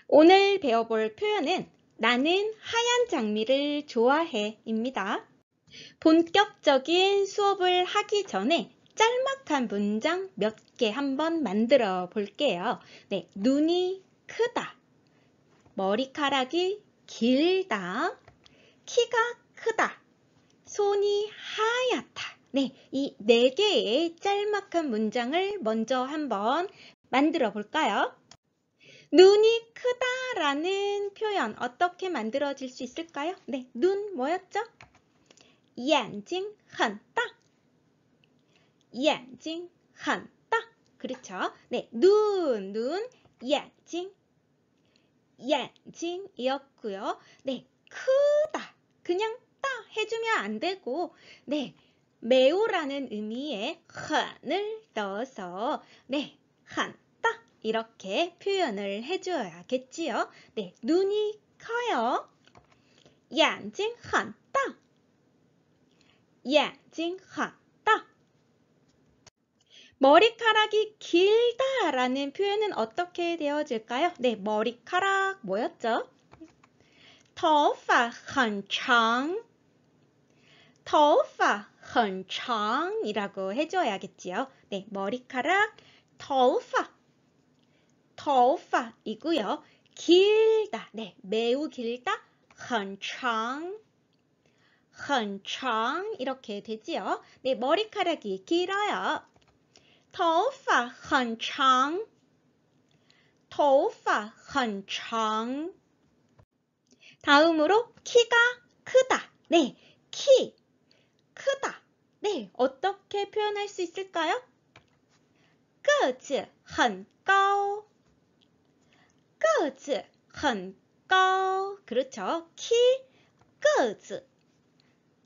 오늘 배워볼 표현은 나는 하얀 장미를 좋아해 입니다. 본격적인 수업을 하기 전에 짤막한 문장 몇 개 한번 만들어 볼게요. 네, 눈이 크다, 머리카락이 길다, 키가 크다, 손이 하얗다. 네, 이 4개의 짤막한 문장을 먼저 한번 만들어 볼까요? 눈이 크다라는 표현 어떻게 만들어질 수 있을까요? 네, 눈 뭐였죠? 眼睛很大. 眼睛很大. 그렇죠? 네, 눈, 眼睛. 眼睛이었고요. 네, 크다. 그냥 따 해주면 안 되고, 네, 매우라는 의미의 很을 넣어서, 네, 很大 이렇게 표현을 해줘야겠지요. 네, 눈이 커요. 眼睛很大. 眼睛很大. 머리카락이 길다라는 표현은 어떻게 되어질까요? 네, 머리카락 뭐였죠? 头发很长. 头发很长이라고 해줘야겠지요. 네, 머리카락 头发. 头发이고요. 길다. 네, 매우 길다. 很长. 很长 이렇게 되지요. 네, 머리카락이 길어요. 头发很长. 头发很长. 다음으로 키가 크다. 네, 키 크다. 네, 어떻게 표현할 수 있을까요? 个子很高. 个子很高. 그렇죠. 키, 个子.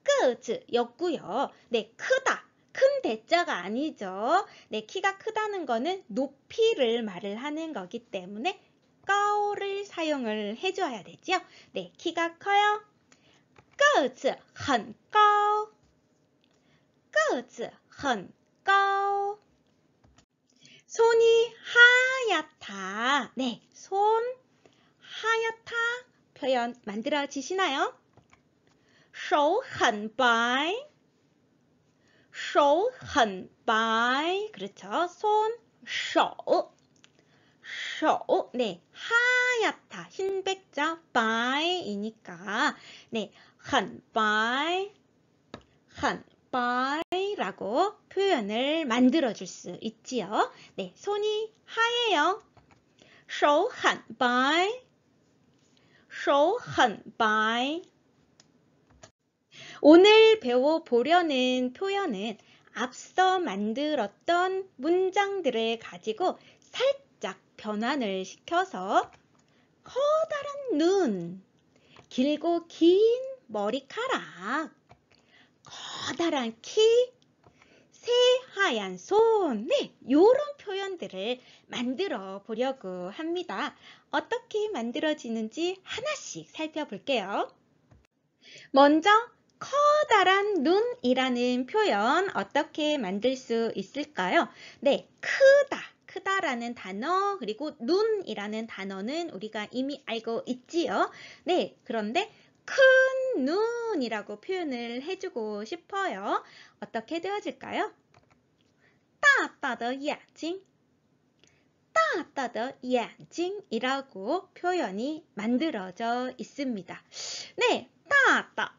个子였고요. 네, 크다. 큰 대자가 아니죠. 네, 키가 크다는 거는 높이를 말을 하는 거기 때문에 까오를 사용을 해줘야 되죠. 네, 키가 커요. 个子很高. 个子很高. 손이 하얗다. 네, 손 하얗다 표현 만들어지시나요? 手很白. 手很白. 그렇죠. 손, 手. 手. 네, 하얗다. 흰백자, 白이니까. 네, 很白. 很白라고 표현을 만들어줄 수 있지요. 네, 손이 하얘요. 手很白. 手很白. 오늘 배워보려는 표현은 앞서 만들었던 문장들을 가지고 살짝 변환을 시켜서 커다란 눈, 길고 긴 머리카락, 커다란 키, 새하얀 손, 네, 이런 표현들을 만들어 보려고 합니다. 어떻게 만들어지는지 하나씩 살펴볼게요. 먼저 커다란 눈이라는 표현 어떻게 만들 수 있을까요? 네, 크다라는 단어 그리고 눈이라는 단어는 우리가 이미 알고 있지요. 네, 그런데 큰 눈이라고 표현을 해주고 싶어요. 어떻게 되어질까요? 大大的眼睛. 大大的眼睛이라고 표현이 만들어져 있습니다. 네, 大大.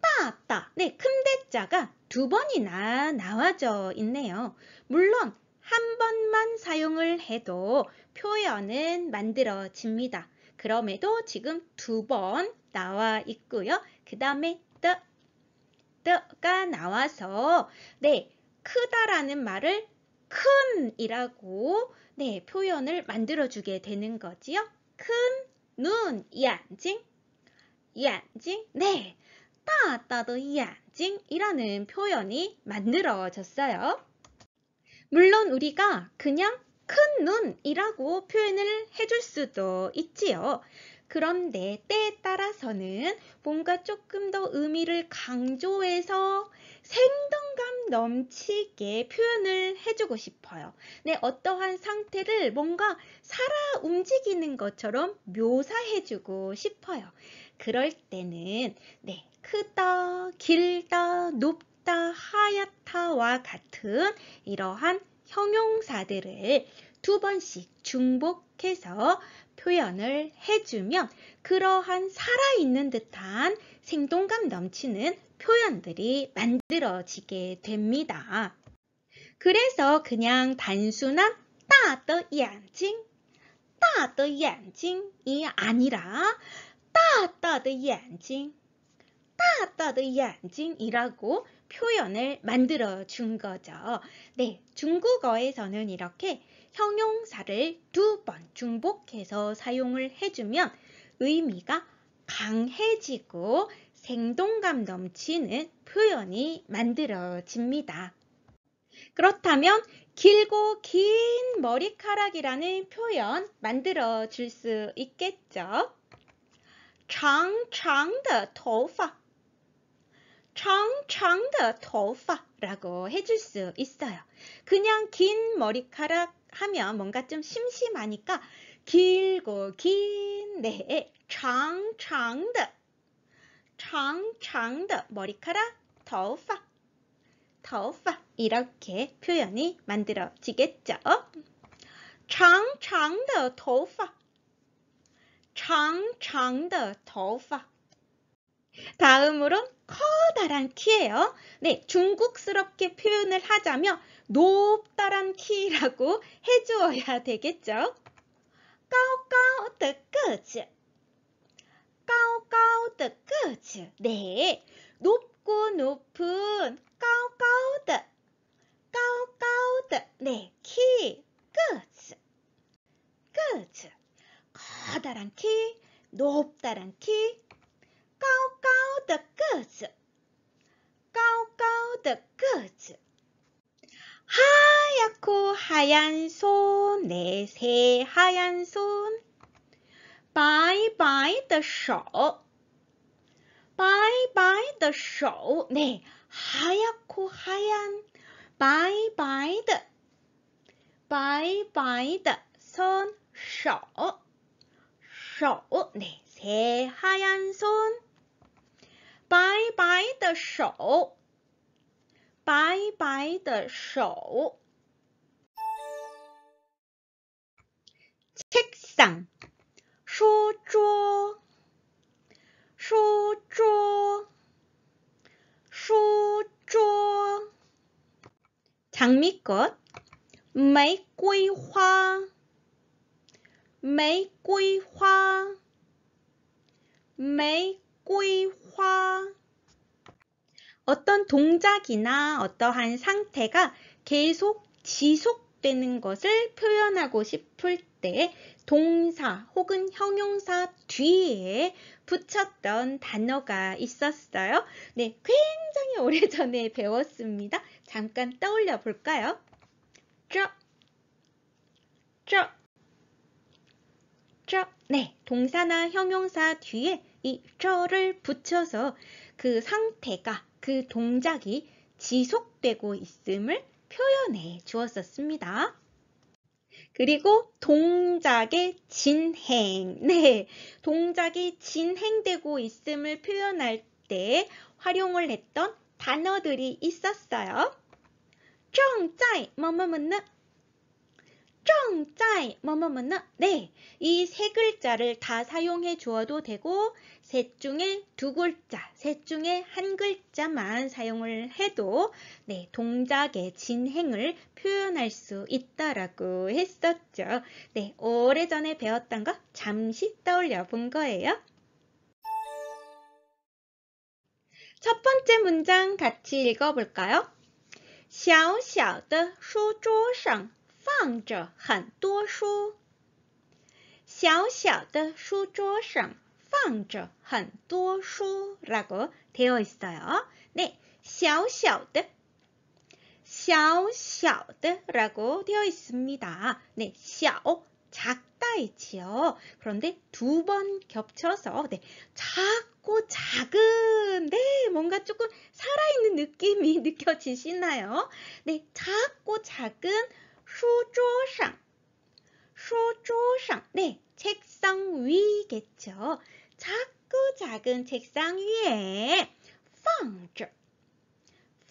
大大. 네, 큰 대자가 2번이나 나와져 있네요. 물론 한 번만 사용을 해도 표현은 만들어집니다. 그럼에도 지금 2번 나와 있고요. 그 다음에 뜨가 나와서 네, 크다라는 말을 큰이라고 네, 표현을 만들어주게 되는 거지요. 큰 눈, 眼睛. 眼睛. 네, 大大的眼睛이라는 표현이 만들어졌어요. 물론 우리가 그냥 큰 눈이라고 표현을 해줄 수도 있지요. 그런데 때에 따라서는 뭔가 조금 더 의미를 강조해서 생동감 넘치게 표현을 해주고 싶어요. 네, 어떠한 상태를 뭔가 살아 움직이는 것처럼 묘사해주고 싶어요. 그럴 때는 네, 크다, 길다, 높다, 하얗다와 같은 이러한 형용사들을 2번씩 중복해서 표현을 해주면 그러한 살아있는 듯한 생동감 넘치는 표현들이 만들어지게 됩니다. 그래서 그냥 단순한 大的眼睛, 大的眼睛이 아니라 大大的眼睛, 大大的眼睛이라고 표현을 만들어 준 거죠. 네, 중국어에서는 이렇게 형용사를 2번 중복해서 사용을 해주면 의미가 강해지고 생동감 넘치는 표현이 만들어집니다. 그렇다면 길고 긴 머리카락이라는 표현 만들어 줄 수 있겠죠? 长长的头发, 长长的头发라고 해줄 수 있어요. 그냥 긴 머리카락 하면 뭔가 좀 심심하니까 길고 긴, 네, 长长的, 长长的 머리카락, 头发, 头发이렇게 표현이 만들어지겠죠. 长长的头发, 长长的头发. 다음으론 커다란 키예요. 네, 중국스럽게 표현을 하자면 높다란 키라고 해주어야 되겠죠. 高高的个子, 高高的个子. 네, 높고 높은 高高的, 高高的, 네, 키, 个子, 个子. 커다란 키, 높다란 키, 高高的个子, 高高的个子. 하얗고 하얀 손, 네, 새하얀 손. 白白的手, 白白的手, 네, 하얗고 하얀, 白白的, 白白的 손, 手, 手, 네, 새하얀 손. 白白的手, 白白的手. 책상, 书桌, 书桌, 书桌. 장미꽃, 玫瑰花, 玫瑰花, 玫瑰花. 어떤 동작이나 어떠한 상태가 계속 지속되는 것을 표현하고 싶을 때 동사 혹은 형용사 뒤에 붙였던 단어가 있었어요. 네, 굉장히 오래전에 배웠습니다. 잠깐 떠올려 볼까요? 네, 동사나 형용사 뒤에 이 쩌를 붙여서 그 상태가, 그 동작이 지속되고 있음을 표현해 주었었습니다. 그리고 동작의 진행, 네, 동작이 진행되고 있음을 표현할 때 활용을 했던 단어들이 있었어요. 正在뭐뭐뭐는, 正在뭐뭐뭐는, 네, 이 세 글자를 다 사용해 주어도 되고 셋 중에 두 글자, 셋 중에 한 글자만 사용을 해도 네, 동작의 진행을 표현할 수 있다라고 했었죠. 네, 오래전에 배웠던 거 잠시 떠올려 본 거예요. 첫 번째 문장 같이 읽어볼까요? 小小的书桌上放着很多书。小小的书桌上放着很多书라고 되어 있어요. 네, 小小的, 小小的라고 되어 있습니다. 네, 小 작다 있지요. 그런데 두 번 겹쳐서 네, 작고 작은 네, 뭔가 조금 살아있는 느낌이 느껴지시나요? 네, 작고 작은 书桌上 书桌上 네, 책상 위겠죠. 작고 작은 책상 위에 放着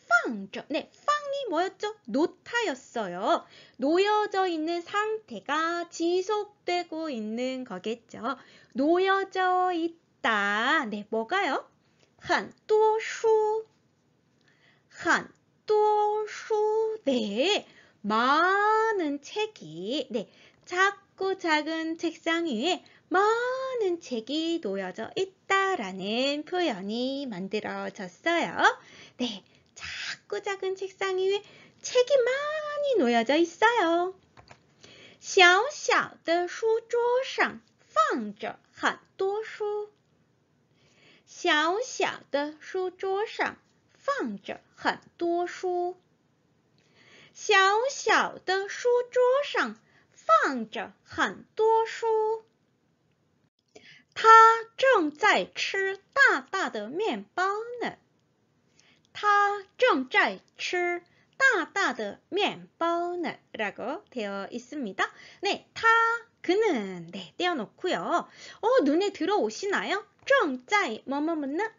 放着 네, 放이 뭐였죠? 놓다였어요. 놓여져 있는 상태가 지속되고 있는 거겠죠. 놓여져 있다. 네, 뭐가요? 很多书 네, 많은 책이 네, 작고 작은 책상 위에 많은 책이 놓여져 있다라는 표현이 만들어졌어요. 네, 작고 작은 책상 위에 책이 많이 놓여져 있어요. 小小的书桌上放着很多书。小小的书桌上放着很多书。小小的书桌上放着很多书。他正在吃大大的面包呢。他正在吃大大的面包呢. 라고 되어 있습니다. 네, 그는 네, 떼어놓고요. 눈에 들어오시나요? 正在뭐뭐뭐는?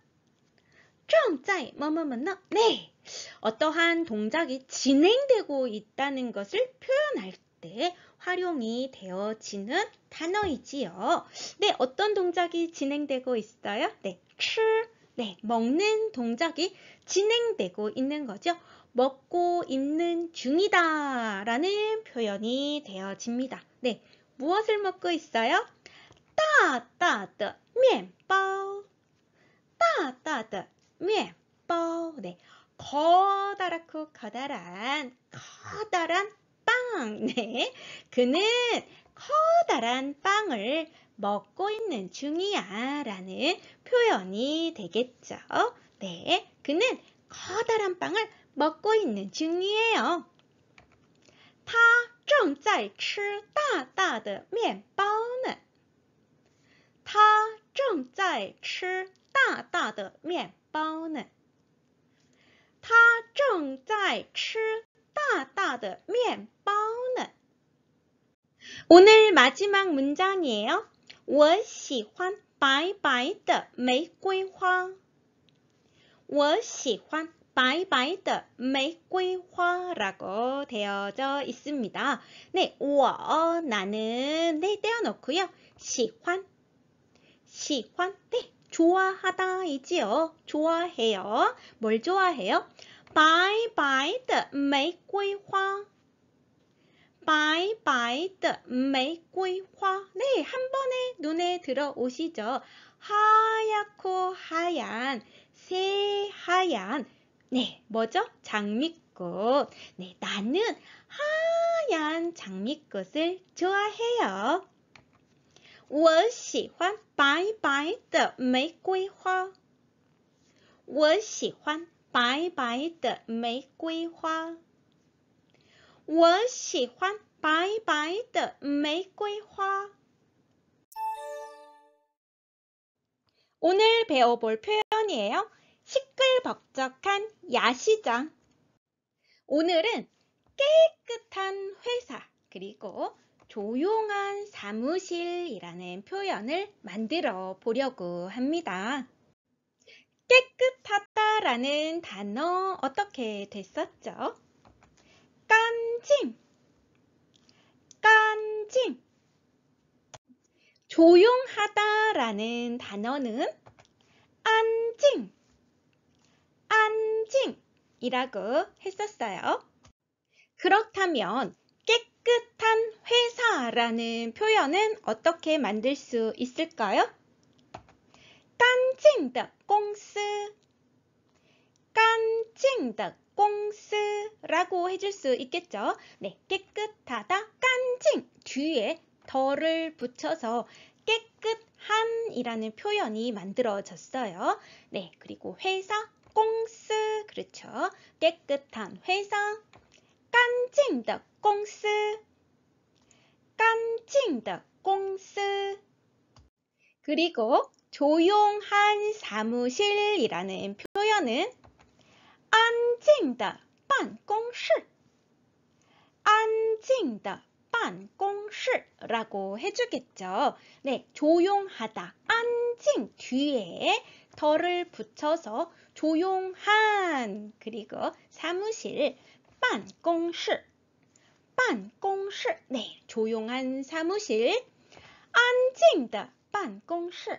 正在뭐뭐뭐는? 네, 어떠한 동작이 진행되고 있다는 것을 표현할 때 활용이 되어지는 단어이지요. 네, 어떤 동작이 진행되고 있어요? 네, 네, 먹는 동작이 진행되고 있는 거죠. 먹고 있는 중이다 라는 표현이 되어집니다. 네, 무엇을 먹고 있어요? 大大的面包 大大的面包 네, 커다랗고 커다란 빵 네, 그는 커다란 빵을 먹고 있는 중이야 라는 표현이 되겠죠. 네, 그는 커다란 빵을 먹고 있는 중이에요. 他正在吃大大的面包呢。他正在吃大大的面包呢。他正在吃大大的面包呢。 오늘 마지막 문장이에요. 我喜欢白白的玫瑰花。我喜欢白白的玫瑰花 라고 되어져 있습니다. 네, 나는 네, 떼어놓고요. 喜欢 네, 좋아하다 이지요. 좋아해요. 뭘 좋아해요? 白白的玫瑰花 白白的玫瑰花 네, 한 번에 눈에 들어오시죠. 하얗고 하얀, 새하얀 네, 뭐죠? 장미꽃. 네, 나는 하얀 장미꽃을 좋아해요. 我喜欢白白的玫瑰花。我喜欢白白的玫瑰花。我喜欢白白的玫瑰花。 오늘 배워볼 표현이에요. 시끌벅적한 야시장. 오늘은 깨끗한 회사 그리고 조용한 사무실이라는 표현을 만들어 보려고 합니다. 깨끗하다라는 단어 어떻게 됐었죠? 깐징, 깐징. 조용하다라는 단어는 안징, 안징이라고 했었어요. 그렇다면 깨끗한 회사라는 표현은 어떻게 만들 수 있을까요? 干净的公司 干净的公司 라고 해줄 수 있겠죠. 네, 깨끗하다, 깐징 뒤에 덜을 붙여서 깨끗한 이라는 표현이 만들어졌어요. 네, 그리고 회사, 공스 그렇죠. 깨끗한 회사, 干净的公司 干静的公司. 그리고 조용한 사무실이라는 표현은 安静的办公室. 安静的办公室라고 해주겠죠. 네, 조용하다, 안징 뒤에 덜을 붙여서 조용한, 그리고 사무실, 办公室. 办公室, 네, 조용한 사무실. 安静的办公室.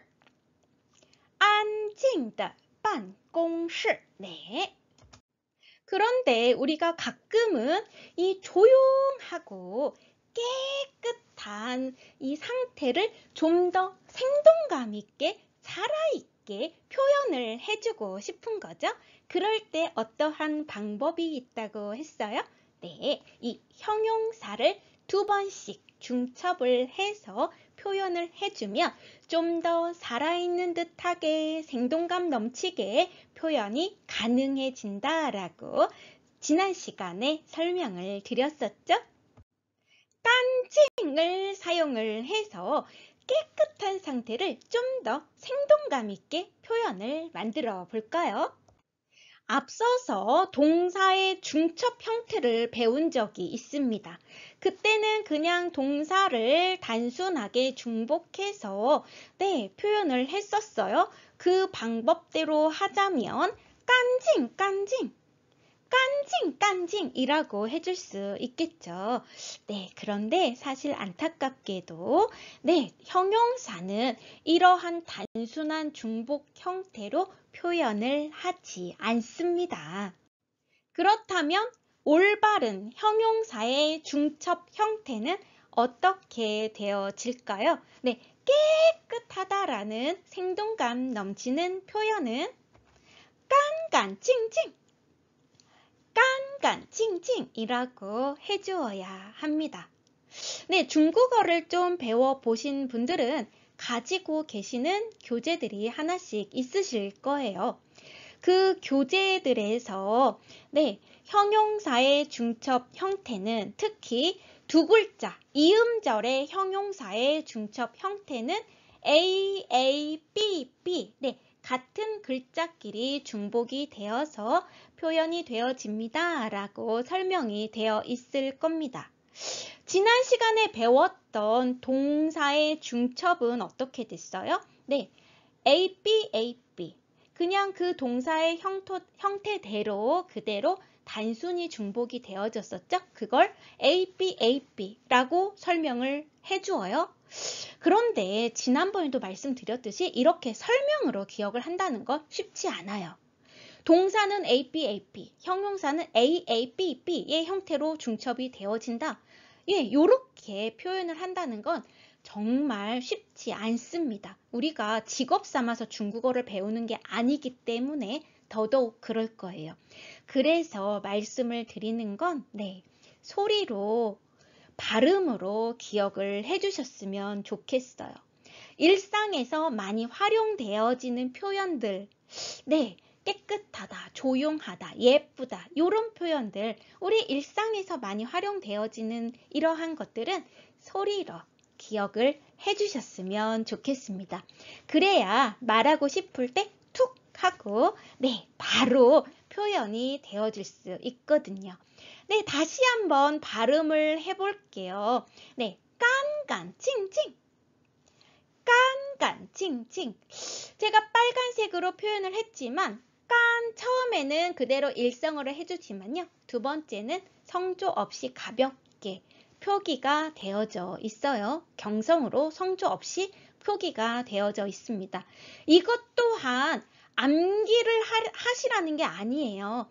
安静的办公室. 네. 그런데 우리가 가끔은 이 조용하고 깨끗한 이 상태를 좀 더 생동감 있게, 살아있게 표현을 해주고 싶은 거죠. 그럴 때 어떠한 방법이 있다고 했어요? 네, 이 형용사를 2번씩 중첩을 해서 표현을 해주면 좀 더 살아있는 듯하게, 생동감 넘치게 표현이 가능해진다라고 지난 시간에 설명을 드렸었죠. 깐징을 사용을 해서 깨끗한 상태를 좀 더 생동감 있게 표현을 만들어 볼까요? 앞서서 동사의 중첩 형태를 배운 적이 있습니다. 그때는 그냥 동사를 단순하게 중복해서 표현을 했었어요. 그 방법대로 하자면 깐징, 깐징, 깐징, 깐징이라고 해줄 수 있겠죠. 네, 그런데 사실 안타깝게도 형용사는 이러한 단순한 중복 형태로 표현을 하지 않습니다. 그렇다면 올바른 형용사의 중첩 형태는 어떻게 되어질까요? 네, 깨끗하다라는 생동감 넘치는 표현은 깐깐칭칭, 깐깐칭칭이라고 해주어야 합니다. 네, 중국어를 좀 배워보신 분들은 가지고 계시는 교재들이 하나씩 있으실 거예요. 그 교재들에서 형용사의 중첩 형태는 특히 두 글자, 이음절의 형용사의 중첩 형태는 A, A, B, B, 같은 글자끼리 중복이 되어서 표현이 되어집니다 라고 설명이 되어 있을 겁니다. 지난 시간에 배웠던 동사의 중첩은 어떻게 됐어요? A, B, A, B. 그냥 그 동사의 형태대로 그대로 단순히 중복이 되어졌었죠? 그걸 A, B, A, B라고 설명을 해주어요. 그런데 지난번에도 말씀드렸듯이 이렇게 설명으로 기억을 한다는 건 쉽지 않아요. 동사는 A, B, A, B, 형용사는 A, A, B, B의 형태로 중첩이 되어진다. 이렇게 표현을 한다는 건 정말 쉽지 않습니다. 우리가 직업 삼아서 중국어를 배우는 게 아니기 때문에 더더욱 그럴 거예요. 그래서 말씀을 드리는 건 소리로, 발음으로 기억을 해주셨으면 좋겠어요. 일상에서 많이 활용되어지는 표현들, 깨끗하다, 조용하다, 예쁘다 이런 표현들, 우리 일상에서 많이 활용되어지는 이러한 것들은 소리로 기억을 해주셨으면 좋겠습니다. 그래야 말하고 싶을 때 툭 하고 바로 표현이 되어질 수 있거든요. 다시 한번 발음을 해볼게요. 깐깐칭칭, 깐깐칭칭. 제가 빨간색으로 표현을 했지만 처음에는 그대로 일성어를 해주지만요. 두 번째는 성조 없이 가볍게 표기가 되어져 있어요. 경성으로 성조 없이 표기가 되어져 있습니다. 이것 또한 암기를 하시라는 게 아니에요.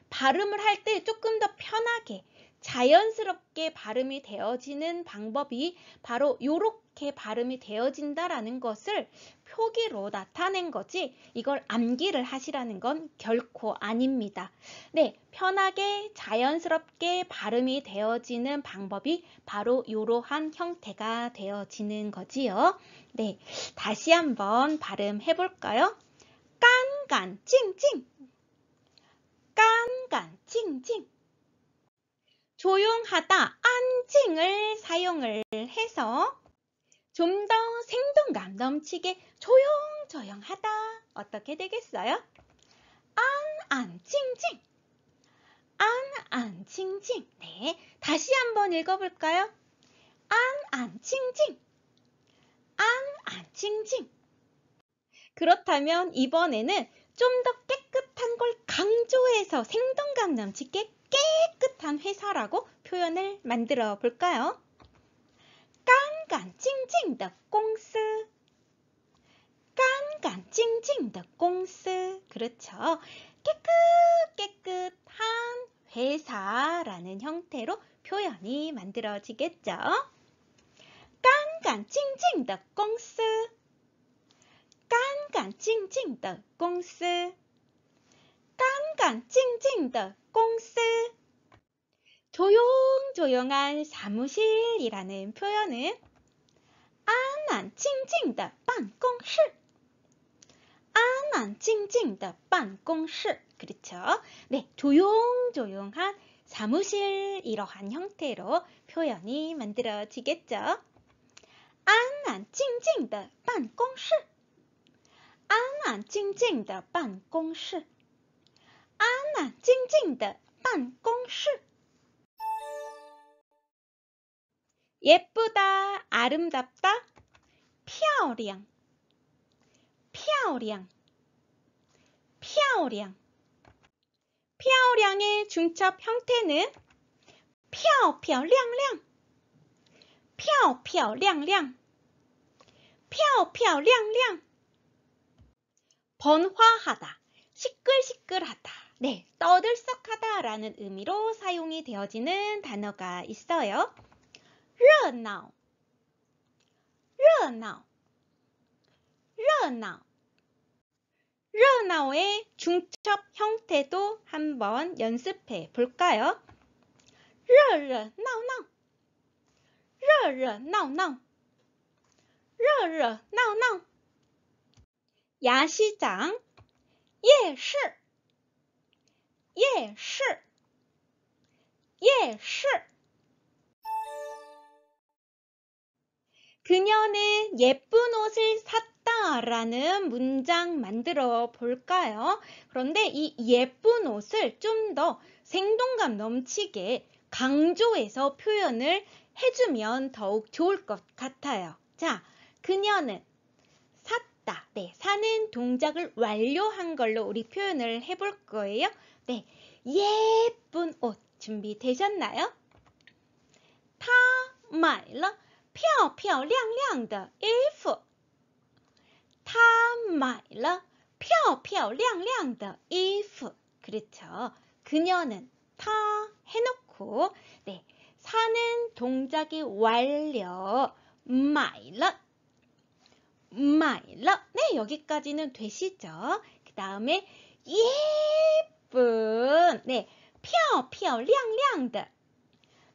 발음을 할 때 조금 더 편하게 자연스럽게 발음이 되어지는 방법이 바로 이렇게 발음이 되어진다라는 것을 표기로 나타낸 거지, 이걸 암기를 하시라는 건 결코 아닙니다. 편하게 자연스럽게 발음이 되어지는 방법이 바로 이러한 형태가 되어지는 거지요. 다시 한번 발음해 볼까요? 깐깐칭칭, 깐깐칭칭. 조용하다, 안징을 사용을 해서 좀 더 생동감 넘치게 조용조용하다. 어떻게 되겠어요? 안징징, 안징징. 네, 다시 한번 읽어볼까요? 안징징, 안징징. 그렇다면 이번에는 좀 더 깨끗한 걸 강조해서 생동감 넘치게 깨끗한 회사라고 표현을 만들어 볼까요? 깐깐찡찡的公司, 깐깐찡찡的公司. 그렇죠. 깨끗한 회사라는 형태로 표현이 만들어지겠죠. 깐깐찡찡的公司, 깐깐찡찡的公司, 깐깐찡찡的公司. 조용조용한 사무실이라는 표현은 안안靜靜的办公室, 안안靜靜的办公室. 그렇죠? 네, 조용조용한 사무실 이러한 형태로 표현이 만들어지겠죠. 안안靜靜的办公室, 안안靜靜的办公室, 안안靜靜的办公室. 예쁘다, 아름답다, 漂亮, 漂亮, 漂亮. 漂亮의 중첩 형태는 漂漂亮亮, 漂漂亮亮, 漂漂亮亮. 번화하다, 시끌시끌하다, 네, 떠들썩하다라는 의미로 사용이 되어지는 단어가 있어요. 热闹, 热闹, 热闹. 热闹의 중첩 형태도 한번 연습해 볼까요? 热热闹闹, 热热闹闹, 热热闹闹. 야시장, 夜市, 夜市, 夜市. 그녀는 예쁜 옷을 샀다라는 문장 만들어 볼까요? 그런데 이 예쁜 옷을 좀 더 생동감 넘치게 강조해서 표현을 해주면 더욱 좋을 것 같아요. 자, 그녀는 샀다. 네, 사는 동작을 완료한 걸로 우리 표현을 해볼 거예요. 네, 예쁜 옷 준비되셨나요? 她买了漂漂亮亮的衣服，她买了漂漂亮亮的衣服. 그렇죠. 그녀는 她 해놓고 네, 사는 동작이 완료. 买了, 买了. 네, 여기까지는 되시죠? 그 다음에 예쁜 네, 漂漂亮亮的,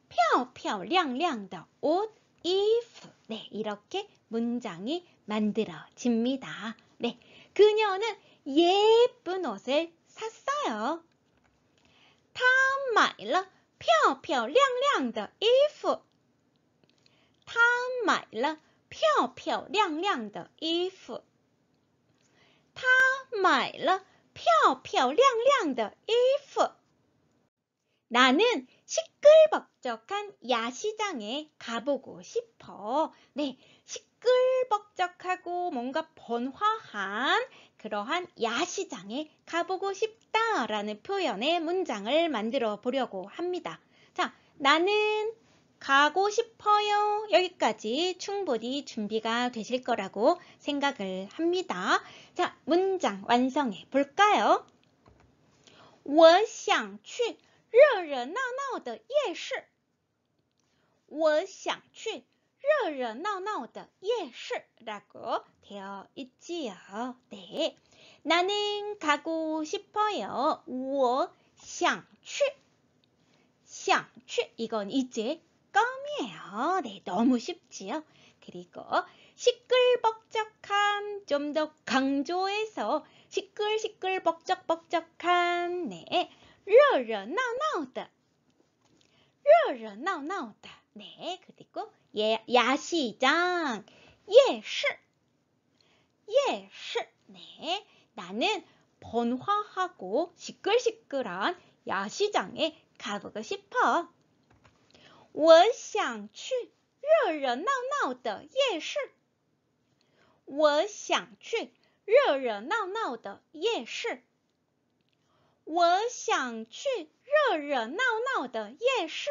漂漂亮亮的 옷, if. 네, 이렇게 문장이 만들어집니다. 네, 그녀는 예쁜 옷을 샀어요. 她买了漂漂亮亮的衣服。她买了漂漂亮亮的衣服。她买了漂漂亮亮的衣服。 나는 시끌벅적한 야시장에 가보고 싶어. 네, 시끌벅적하고 뭔가 번화한 그러한 야시장에 가보고 싶다라는 표현의 문장을 만들어 보려고 합니다. 자, 나는 가고 싶어요. 여기까지 충분히 준비가 되실 거라고 생각을 합니다. 자, 문장 완성해 볼까요? 我想去热热闹闹的夜市。我想去热热闹闹的夜市 라고 되어 있지요. 네, 나는 가고 싶어요. 我想去想去 이건 이제 껌이에요. 네, 너무 쉽지요. 그리고 시끌벅적한 좀 더 강조해서 시끌시끌벅적벅적한 네, 热热闹闹的 나오다. 네, 그리고 야시장, 예시. 네, 나는 번화하고 시끌시끌한 야시장에 가보고 싶어. 我想去热热闹闹的夜市。我想去热热闹闹的夜市。我想去热热闹闹的夜市。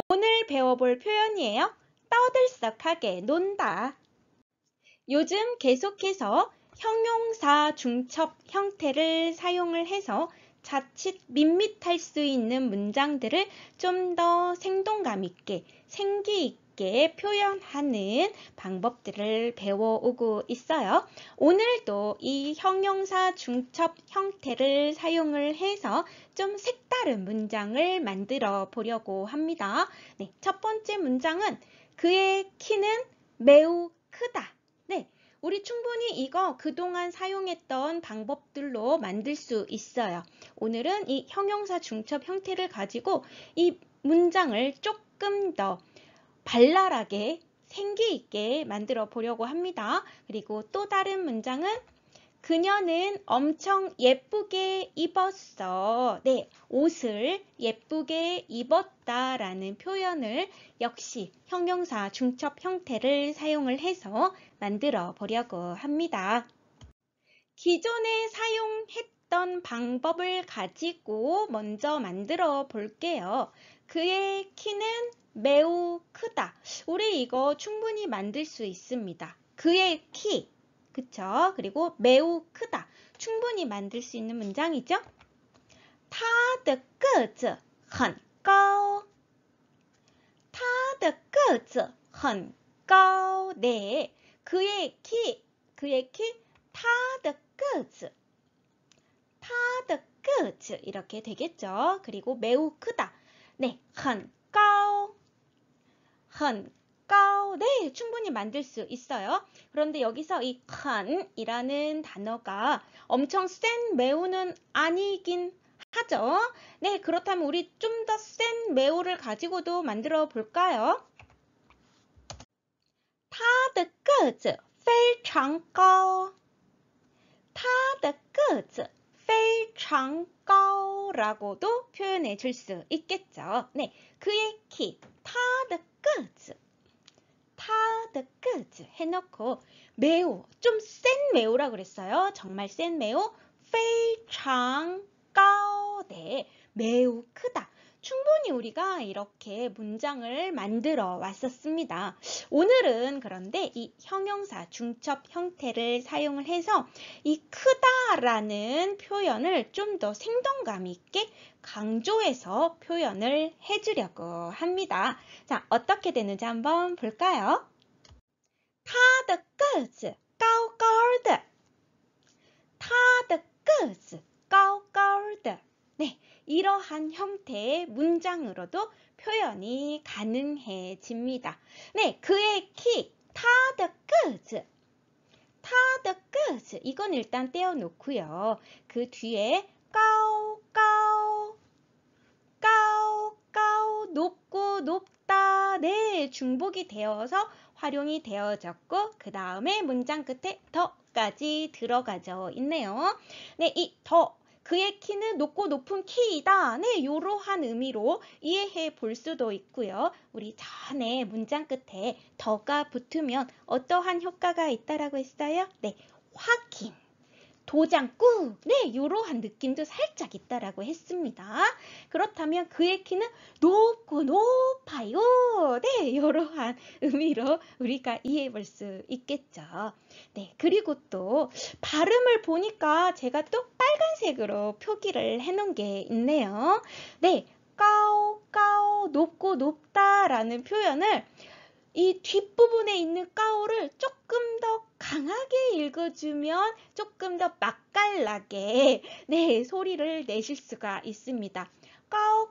오늘 배워볼 표현이에요. 떠들썩하게 논다. 요즘 계속해서 형용사 중첩 형태를 사용을 해서 자칫 밋밋할 수 있는 문장들을 좀 더 생동감 있게, 생기 있게 표현하는 방법들을 배워오고 있어요. 오늘도 이 형용사 중첩 형태를 사용을 해서 좀 색다른 문장을 만들어 보려고 합니다. 네, 첫 번째 문장은 그의 키는 매우 크다. 네, 우리 충분히 이거 그동안 사용했던 방법들로 만들 수 있어요. 오늘은 이 형용사 중첩 형태를 가지고 이 문장을 조금 더 발랄하게 생기 있게 만들어 보려고 합니다. 그리고 또 다른 문장은 그녀는 엄청 예쁘게 입었어. 네, 옷을 예쁘게 입었다라는 표현을 역시 형용사 중첩 형태를 사용을 해서 만들어 보려고 합니다. 기존에 사용했던 방법을 가지고 먼저 만들어 볼게요. 그의 키는 매우 크다. 우리 이거 충분히 만들 수 있습니다. 그의 키. 그쵸? 그리고 매우 크다. 충분히 만들 수 있는 문장이죠? 他的个子很高. 他的个子很高. 네, 그의 키, 他的个子. 他的个子 이렇게 되겠죠? 그리고 매우 크다. 네, 很高. 很高. 네, 충분히 만들 수 있어요. 그런데 여기서 이 한이라는 단어가 엄청 센 매우는 아니긴 하죠. 네, 그렇다면 우리 좀 더 센 매우를 가지고도 만들어 볼까요? 他的个子非常高. 他的个子非常高라고도 표현해 줄 수 있겠죠. 네, 그의 키, 他的个子해놓고 매우, 좀 센 매우라고 그랬어요. 정말 센 매우, 非常高. 네, 매우 크다. 충분히 우리가 이렇게 문장을 만들어 왔었습니다. 오늘은 그런데 이 형용사 중첩 형태를 사용을 해서 이 크다라는 표현을 좀 더 생동감 있게 강조해서 표현을 해주려고 합니다. 자, 어떻게 되는지 한번 볼까요? 他的个子高高的. 他的个子高高的. 네, 이러한 형태의 문장으로도 표현이 가능해집니다. 네, 그의 키, 他的个子. 他的个子. 이건 일단 떼어놓고요. 그 뒤에 高高, 높고 높다. 네, 중복이 되어서 활용이 되어졌고 그 다음에 문장 끝에 더까지 들어가져 있네요. 네, 이 더. 그의 키는 높고 높은 키이다. 네, 이러한 의미로 이해해 볼 수도 있고요. 우리 전에 문장 끝에 더가 붙으면 어떠한 효과가 있다라고 했어요? 네, 확인. 도장구, 네, 이러한 느낌도 살짝 있다라고 했습니다. 그렇다면 그의 키는 높고 높아요. 네, 이러한 의미로 우리가 이해해 볼 수 있겠죠. 네, 그리고 또 발음을 보니까 제가 또 빨간색으로 표기를 해놓은 게 있네요. 네, 높고 높다라는 표현을 이 뒷부분에 있는 까오를 조금 더 강하게 읽어주면 조금 더 맛깔나게 네, 소리를 내실 수가 있습니다. 까오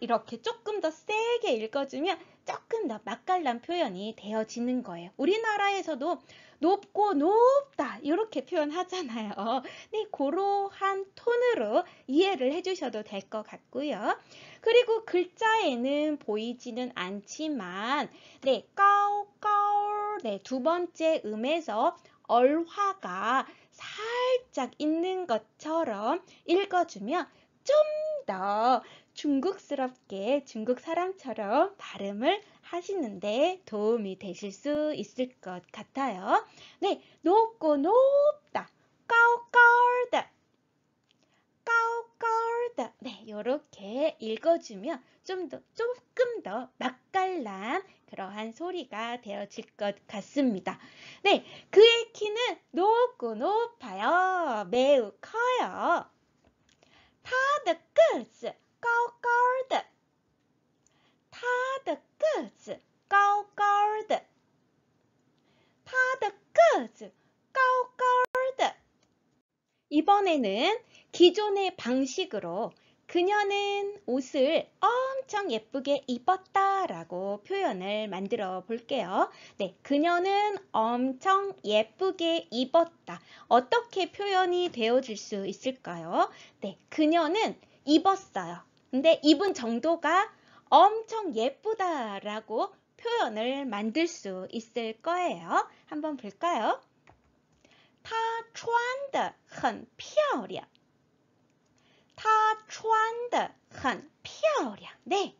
이렇게 조금 더 세게 읽어주면 조금 더 맛깔난 표현이 되어지는 거예요. 우리나라에서도 높고 높다 이렇게 표현하잖아요. 네, 그러한 톤으로 이해를 해주셔도 될 것 같고요. 그리고 글자에는 보이지는 않지만 네, 까오까오 네, 두 번째 음에서 얼화가 살짝 있는 것처럼 읽어주면 좀 더 중국스럽게 중국 사람처럼 발음을 하시는데 도움이 되실 수 있을 것 같아요. 네, 높고 높다, 까오까오다, 까오까오다. 네, 이렇게 읽어주면 조금 더 맛깔난 그러한 소리가 되어질 것 같습니다. 네, 그의 키는 높고 높아요. 매우 커요. 他的个子高高的，他的个子高高的，他的个子高高的。 이번에는 기존의 방식으로 그녀는 옷을 엄청 예쁘게 입었다라고 표현을 만들어 볼게요. 네, 그녀는 엄청 예쁘게 입었다. 어떻게 표현이 되어질 수 있을까요? 네, 그녀는 입었어요. 근데 입은 정도가 엄청 예쁘다라고 표현을 만들 수 있을 거예요. 한번 볼까요? 她穿得很漂亮。她穿得很漂亮. 네,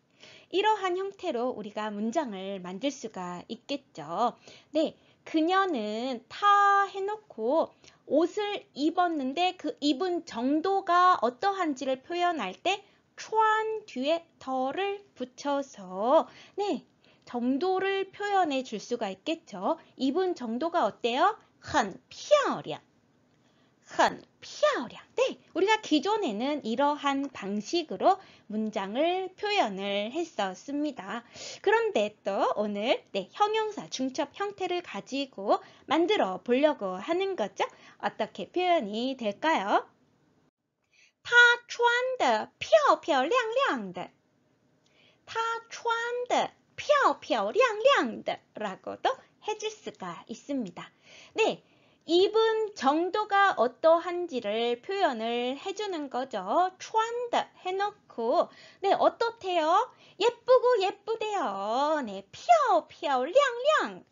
이러한 형태로 우리가 문장을 만들 수가 있겠죠. 네, 그녀는 타 해놓고 옷을 입었는데 그 입은 정도가 어떠한지를 표현할 때 천 뒤에 더를 붙여서 네, 정도를 표현해 줄 수가 있겠죠. 입은 정도가 어때요? 很漂亮. 很漂亮. 네, 우리가 기존에는 이러한 방식으로 문장을 표현을 했었습니다. 그런데 또 오늘 네, 형용사 중첩 형태를 가지고 만들어 보려고 하는 거죠. 어떻게 표현이 될까요? 她穿得漂漂亮亮的. 她穿得漂漂亮亮的 라고도 해줄 수가 있습니다. 네, 입은 정도가 어떠한지를 표현을 해주는 거죠. 穿的 해놓고 네, 어떻대요? 예쁘고 예쁘대요. 네, 漂漂亮亮.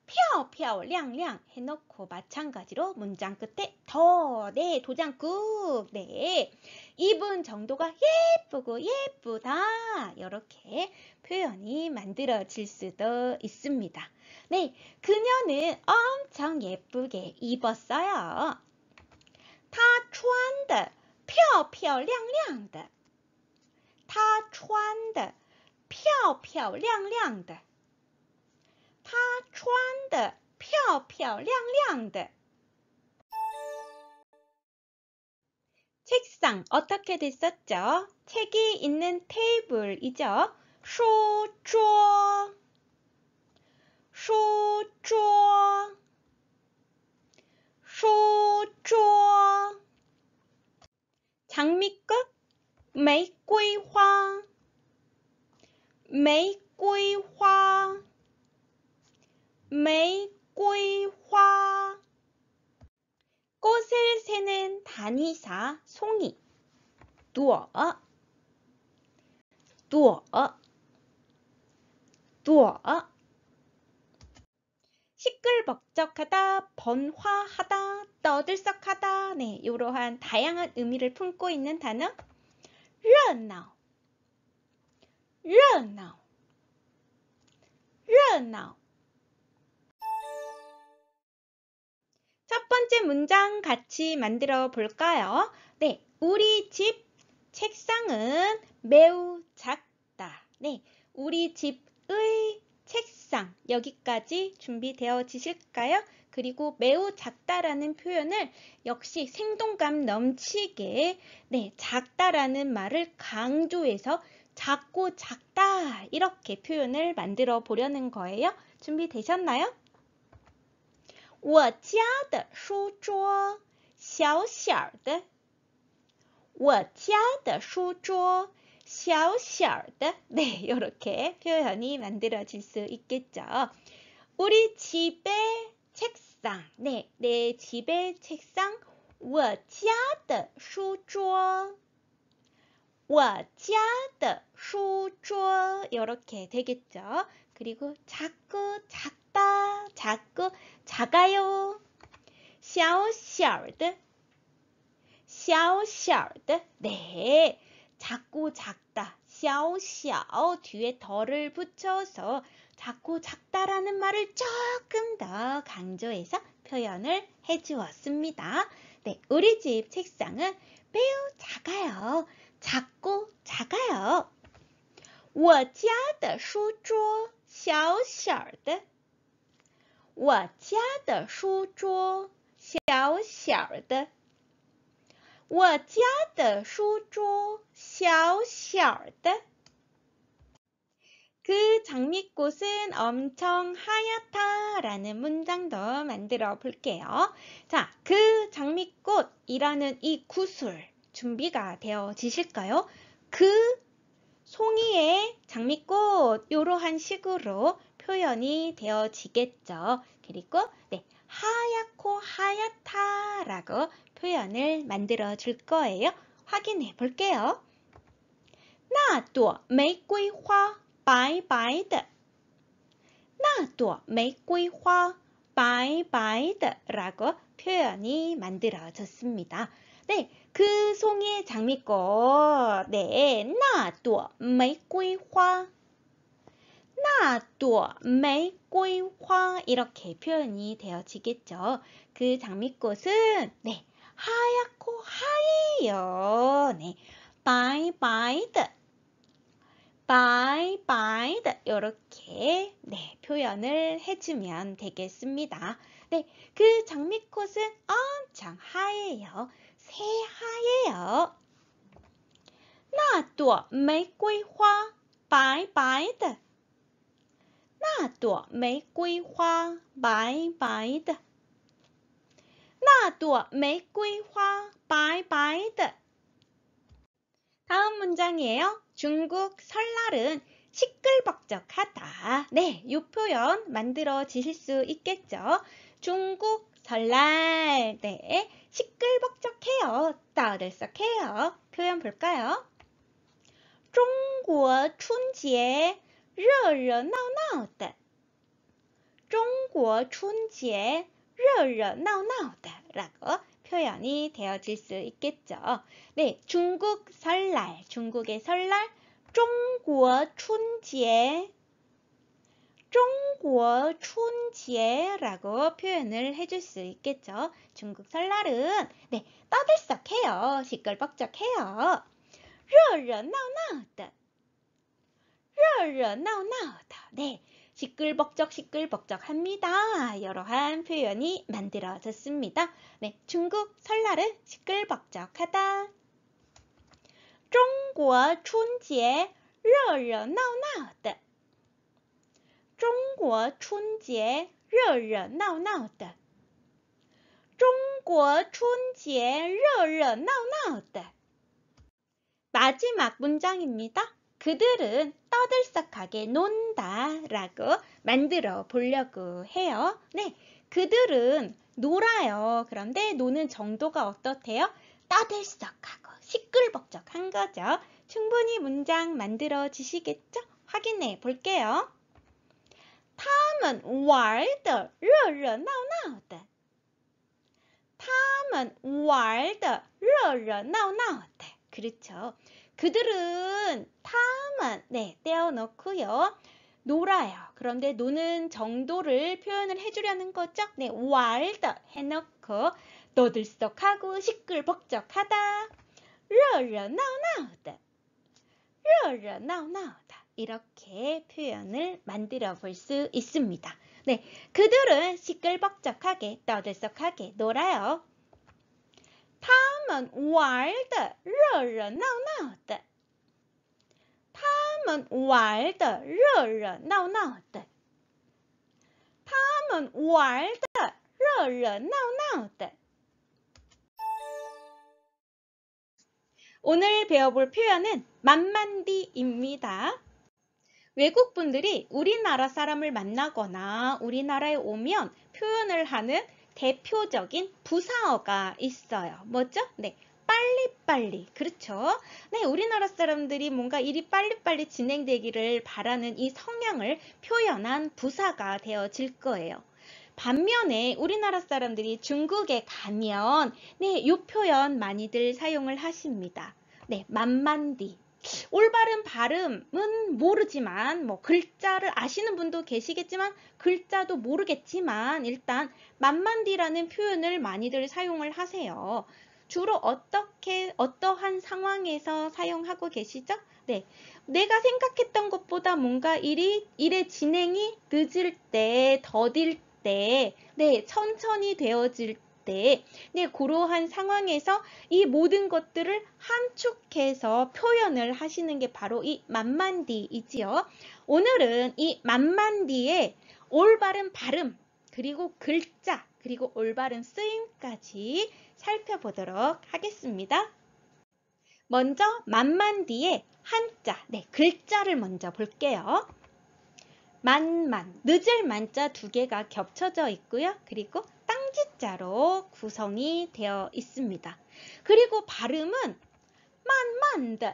漂漂亮亮 해놓고 마찬가지로 문장 끝에 더, 네, 도장 꾹, 네, 입은 정도가 예쁘고 예쁘다 이렇게 표현이 만들어질 수도 있습니다. 네, 그녀는 엄청 예쁘게 입었어요. 她穿得漂漂亮亮的. 她穿得漂漂亮亮的. 她穿得漂漂亮亮的. 책상 어떻게 됐었죠? 책이 있는 테이블이죠. 书桌, 书桌, 书桌. 장미꽃, 玫瑰花, 玫瑰花, 玫瑰花. 꽃을 세는 단위사 송이, 朵, 朵, 朵. 시끌벅적하다, 번화하다, 떠들썩하다. 네, 이러한 다양한 의미를 품고 있는 단어 热闹, 热闹, 热闹. 첫 번째 문장 같이 만들어 볼까요? 네, 우리 집 책상은 매우 작다. 네, 우리 집의 책상 여기까지 준비되어지실까요? 그리고 매우 작다라는 표현을 역시 생동감 넘치게 네, 작다라는 말을 강조해서 작고 작다 이렇게 표현을 만들어 보려는 거예요. 준비되셨나요? 我家的书桌小小的，我家的书桌小小的 네, 이렇게 표현이 만들어질 수 있겠죠. 우리 집의 책상, 네, 내 집의 책상 我家的书桌我家的书桌 이렇게 되겠죠. 그리고 작고 작다, 작고 작아요. 小小的小小的 네, 작고 작다, 小小 뒤에 덜을 붙여서 작고 작다라는 말을 조금 더 강조해서 표현을 해주었습니다. 네, 우리 집 책상은 매우 작아요. 작고 작아요. 我家的书桌小小的我家的书桌小小的我家的书桌小小的 그 장미꽃은 엄청 하얗다 라는 문장도 만들어 볼게요. 자, 그 장미꽃이라는 이 구술 준비가 되어지실까요? 그 송이의 장미꽃 이러한 식으로 표현이 되어지겠죠. 그리고 네, 하얗고 하얗다 라고 표현을 만들어 줄 거예요. 확인해 볼게요. 那朵玫瑰花白白的那朵玫瑰花白白的 라고 표현이 만들어졌습니다. 네, 그 송이의 장미꽃, 네, 那朵玫瑰花那朵玫瑰花 이렇게 표현이 되어지겠죠. 그 장미꽃은 네, 하얗고 하얘요. 네, 白白的 白白的 이렇게 네, 표현을 해주면 되겠습니다. 네, 그 장미꽃은 엄청 하얘요. 새하얘요. 那朵玫瑰花白白的那朵玫瑰花白白的那朵玫瑰花白白的 다음 문장이에요. 중국 설날은 시끌벅적하다. 네, 이 표현 만들어지실 수 있겠죠. 중국 설날, 네, 시끌벅적해요. 떠들썩해요. 표현 볼까요? 中国春节热热闹闹的中国春节热热闹闹的 라고 표현이 되어질 수 있겠죠. 네, 중국 설날, 중국의 설날, 中国春节 中国春节 라고 표현을 해줄 수 있겠죠. 중국 설날은 네, 떠들썩해요. 시끌벅적해요. 热热闹闹的热热闹闹的 네, 시끌벅적 시끌벅적합니다. 이러한 표현이 만들어졌습니다. 네, 중국 설날은 시끌벅적하다. 中国春节热热闹闹的中国春节热热闹闹的中国春节热热闹闹的 마지막 문장입니다. 그들은 떠들썩하게 논다 라고 만들어 보려고 해요. 네, 그들은 놀아요. 그런데 노는 정도가 어떻대요? 떠들썩하고 시끌벅적한 거죠. 충분히 문장 만들어 지시겠죠? 확인해 볼게요. 他们玩得热热闹闹的他们玩得热热闹闹的 그렇죠. 그들은 탐은 네, 떼어놓고요. 놀아요. 그런데 노는 정도를 표현을 해주려는 거죠. 네, 왈더 해놓고 떠들썩하고 시끌벅적하다. 热热闹闹的热热闹闹的 이렇게 표현을 만들어 볼 수 있습니다. 네, 그들은 시끌벅적하게 떠들썩하게 놀아요. 他们玩得热热闹闹的他们玩得热热闹闹的他们玩得热热闹闹的 오늘 배워볼 표현은 만만디입니다. 외국 분들이 우리나라 사람을 만나거나 우리나라에 오면 표현을 하는 대표적인 부사어가 있어요. 뭐죠? 네, 빨리빨리. 그렇죠? 네, 우리나라 사람들이 뭔가 일이 빨리빨리 진행되기를 바라는 이 성향을 표현한 부사가 되어질 거예요. 반면에 우리나라 사람들이 중국에 가면 네, 이 표현 많이들 사용을 하십니다. 네, 만만디. 올바른 발음은 모르지만 뭐 글자를 아시는 분도 계시겠지만 글자도 모르겠지만 일단 만만디라는 표현을 많이들 사용을 하세요. 주로 어떠한 상황에서 사용하고 계시죠? 네, 내가 생각했던 것보다 뭔가 일의 진행이 늦을 때, 더딜 때, 네, 천천히 되어질 때, 네, 그러한 상황에서 이 모든 것들을 함축해서 표현을 하시는 게 바로 이 만만디이지요. 오늘은 이 만만디의 올바른 발음, 그리고 글자, 그리고 올바른 쓰임까지 살펴보도록 하겠습니다. 먼저 만만디의 한자, 네, 글자를 먼저 볼게요. 만만, 늦을 만자 두 개가 겹쳐져 있고요. 그리고 땅지자로 구성이 되어 있습니다. 그리고 발음은 만만드,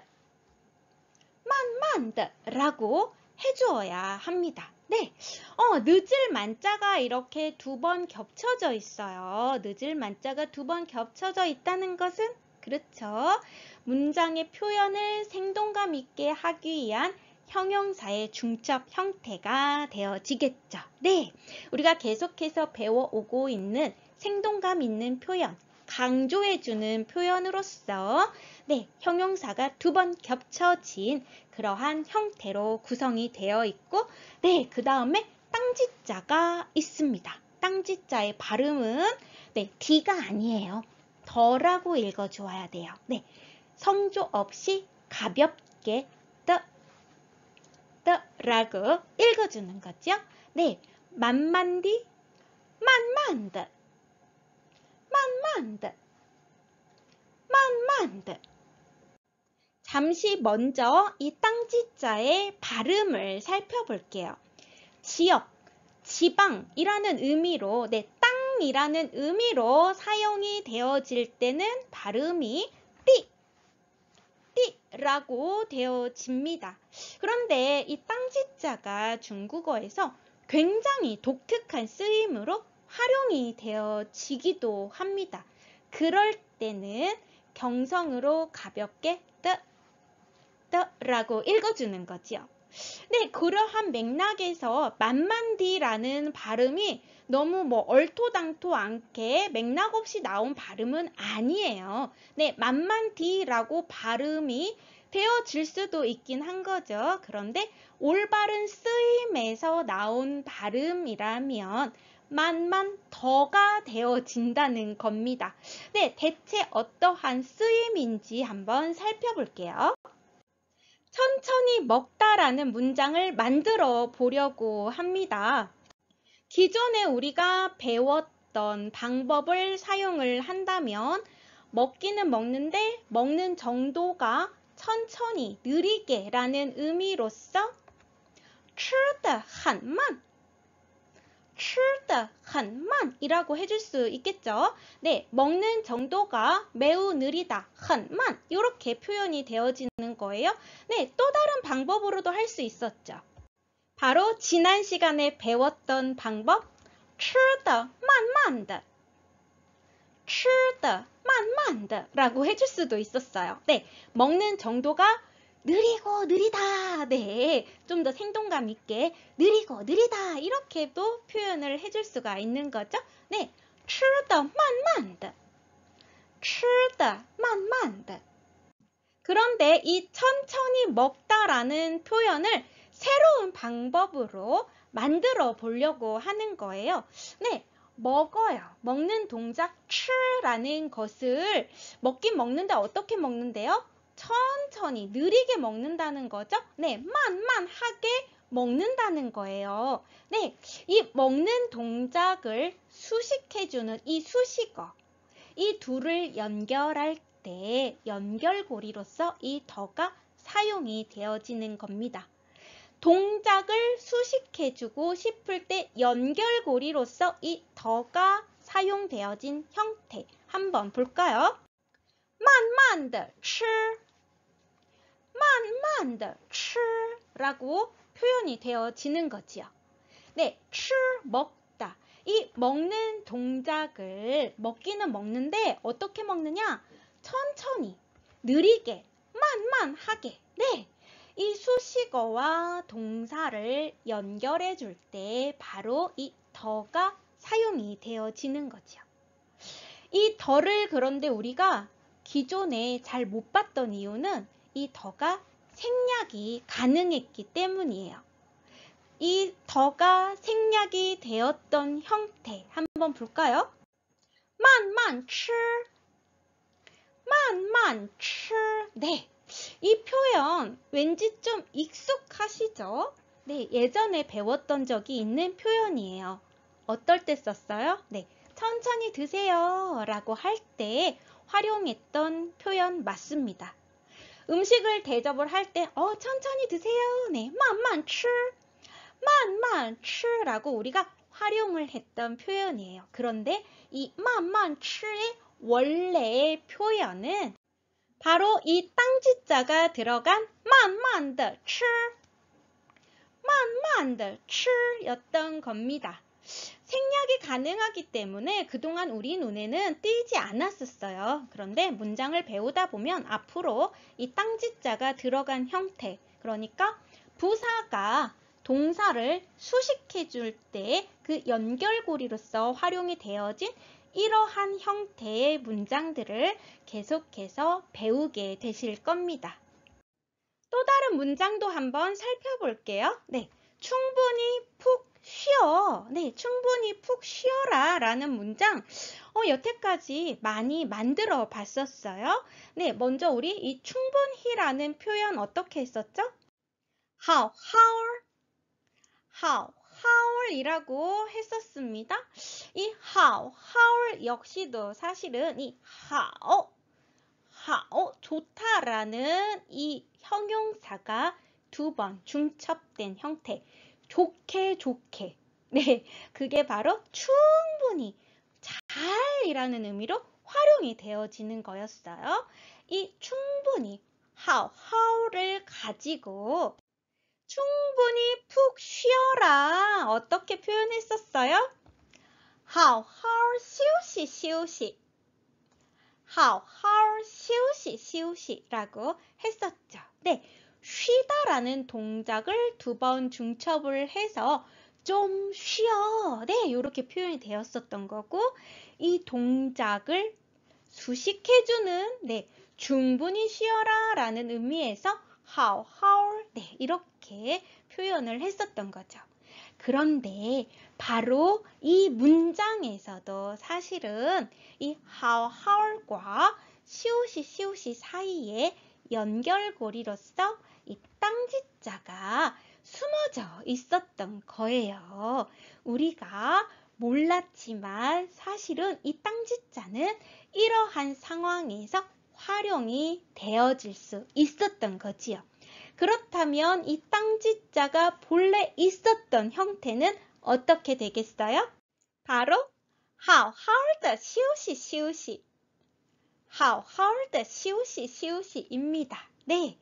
만만드 라고 해주어야 합니다. 네, 늦을 만자가 이렇게 두 번 겹쳐져 있어요. 늦을 만자가 두 번 겹쳐져 있다는 것은 그렇죠. 문장의 표현을 생동감 있게 하기 위한 형용사의 중첩 형태가 되어지겠죠. 네, 우리가 계속해서 배워오고 있는 생동감 있는 표현, 강조해주는 표현으로서 네, 형용사가 두 번 겹쳐진 그러한 형태로 구성이 되어 있고 네, 그 다음에 땅지자가 있습니다. 땅지자의 발음은 네, D가 아니에요. 더라고 읽어주어야 돼요. 네, 성조 없이 가볍게 라고 읽어주는 거죠. 네, 만만디, 만만드, 만만드, 만만드. 잠시 먼저 이 땅지자의 발음을 살펴볼게요. 지역, 지방이라는 의미로, 네, 땅이라는 의미로 사용이 되어질 때는 발음이 띠라고 되어집니다. 그런데 이 땅지자가 중국어에서 굉장히 독특한 쓰임으로 활용이 되어지기도 합니다. 그럴 때는 경성으로 가볍게 라고 읽어주는 거지요. 네, 그러한 맥락에서 만만디라는 발음이 너무 얼토당토 않게 맥락 없이 나온 발음은 아니에요. 네, 만만디라고 발음이 되어질 수도 있긴 한 거죠. 그런데 올바른 쓰임에서 나온 발음이라면 만만 더가 되어진다는 겁니다. 네, 대체 어떠한 쓰임인지 한번 살펴볼게요. 천천히 먹다라는 문장을 만들어 보려고 합니다. 기존에 우리가 배웠던 방법을 사용을 한다면 먹기는 먹는데 먹는 정도가 천천히 느리게 라는 의미로서 吃得很慢 吃得很慢이라고 해줄 수 있겠죠. 네, 먹는 정도가 매우 느리다, 很慢 이렇게 표현이 되어지는 거예요. 네, 또 다른 방법으로도 할 수 있었죠. 바로 지난 시간에 배웠던 방법 吃得慢慢的 吃得慢慢的 라고 해줄 수도 있었어요. 네, 먹는 정도가 느리고 느리다. 네, 좀 더 생동감 있게 느리고 느리다 이렇게도 표현을 해줄 수가 있는 거죠. 네, 吃得慢慢的吃得慢慢的 그런데 이 천천히 먹다라는 표현을 새로운 방법으로 만들어 보려고 하는 거예요. 네, 먹어요. 먹는 동작 吃라는 것을 먹긴 먹는데 어떻게 먹는데요? 천천히 느리게 먹는다는 거죠. 네, 만만하게 먹는다는 거예요. 네, 이 먹는 동작을 수식해주는 이 수식어, 이 둘을 연결할 때 연결고리로서 이 더가 사용이 되어지는 겁니다. 동작을 수식해주고 싶을 때 연결고리로서 이 더가 사용되어진 형태 한번 볼까요? 慢慢地吃慢慢地吃라고 표현이 되어지는 거지요. 네, 吃 먹다. 이 먹는 동작을 먹기는 먹는데 어떻게 먹느냐? 천천히, 느리게, 만만하게. 네, 이 수식어와 동사를 연결해 줄 때 바로 이 더가 사용이 되어지는 거죠. 이 더를 그런데 우리가 기존에 잘 못 봤던 이유는 이 더가 생략이 가능했기 때문이에요. 이 더가 생략이 되었던 형태 한번 볼까요? 慢慢吃慢慢吃 네, 이 표현 왠지 좀 익숙하시죠? 네, 예전에 배웠던 적이 있는 표현이에요. 어떨 때 썼어요? 네, 천천히 드세요 라고 할 때 활용했던 표현 맞습니다. 음식을 대접을 할 때 천천히 드세요. 네, 慢慢吃慢慢吃라고 우리가 활용을 했던 표현이에요. 그런데 이 慢慢吃의 원래의 표현은 바로 이 땅지자가 들어간 慢慢地吃慢慢地吃였던 겁니다. 생략이 가능하기 때문에 그동안 우리 눈에는 띄지 않았었어요. 그런데 문장을 배우다 보면 앞으로 이 땅지자가 들어간 형태, 그러니까 부사가 동사를 수식해 줄 때 그 연결고리로서 활용이 되어진 이러한 형태의 문장들을 계속해서 배우게 되실 겁니다. 또 다른 문장도 한번 살펴볼게요. 네, 충분히 푹 쉬어. 네, 충분히 푹 쉬어라 라는 문장 여태까지 많이 만들어 봤었어요. 네, 먼저 우리 이 충분히라는 표현 어떻게 했었죠? 好好이라고 했었습니다. 이 好 역시도 사실은 이 好 좋다라는 이 형용사가 두 번 중첩된 형태, 좋게. 네, 그게 바로 충분히 잘이라는 의미로 활용이 되어지는 거였어요. 이 충분히 好를 가지고 충분히 푹 쉬어라 어떻게 표현했었어요? 好好休息好好休息라고 했었죠. 네, 쉬다라는 동작을 두 번 중첩을 해서 좀 쉬어. 네, 이렇게 표현이 되었었던 거고, 이 동작을 수식해주는, 네, 충분히 쉬어라 라는 의미에서 好好 네, 이렇게 표현을 했었던 거죠. 그런데 바로 이 문장에서도 사실은 이 好好과 休息 사이에 연결고리로서 이 땅지자가 숨어져 있었던 거예요. 우리가 몰랐지만 사실은 이 땅지자는 이러한 상황에서 활용이 되어질 수 있었던 거지요. 그렇다면 이 땅지자가 본래 있었던 형태는 어떻게 되겠어요? 바로 好好的休息好好的休息입니다. 네,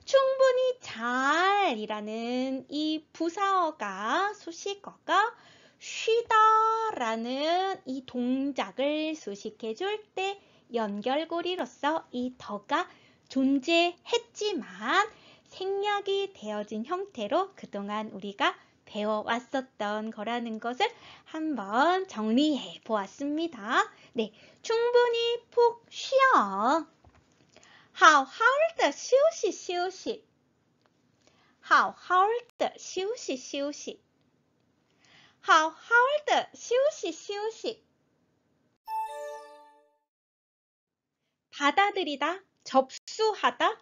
충분히 잘이라는 이 부사어가 수식어가 쉬다라는 이 동작을 수식해 줄 때 연결고리로서 이 더가 존재했지만 생략이 되어진 형태로 그동안 우리가 배워왔었던 거라는 것을 한번 정리해 보았습니다. 네, 충분히 푹 쉬어. 好好的休息好好的休息好好的休息 받아들이다, 접수하다,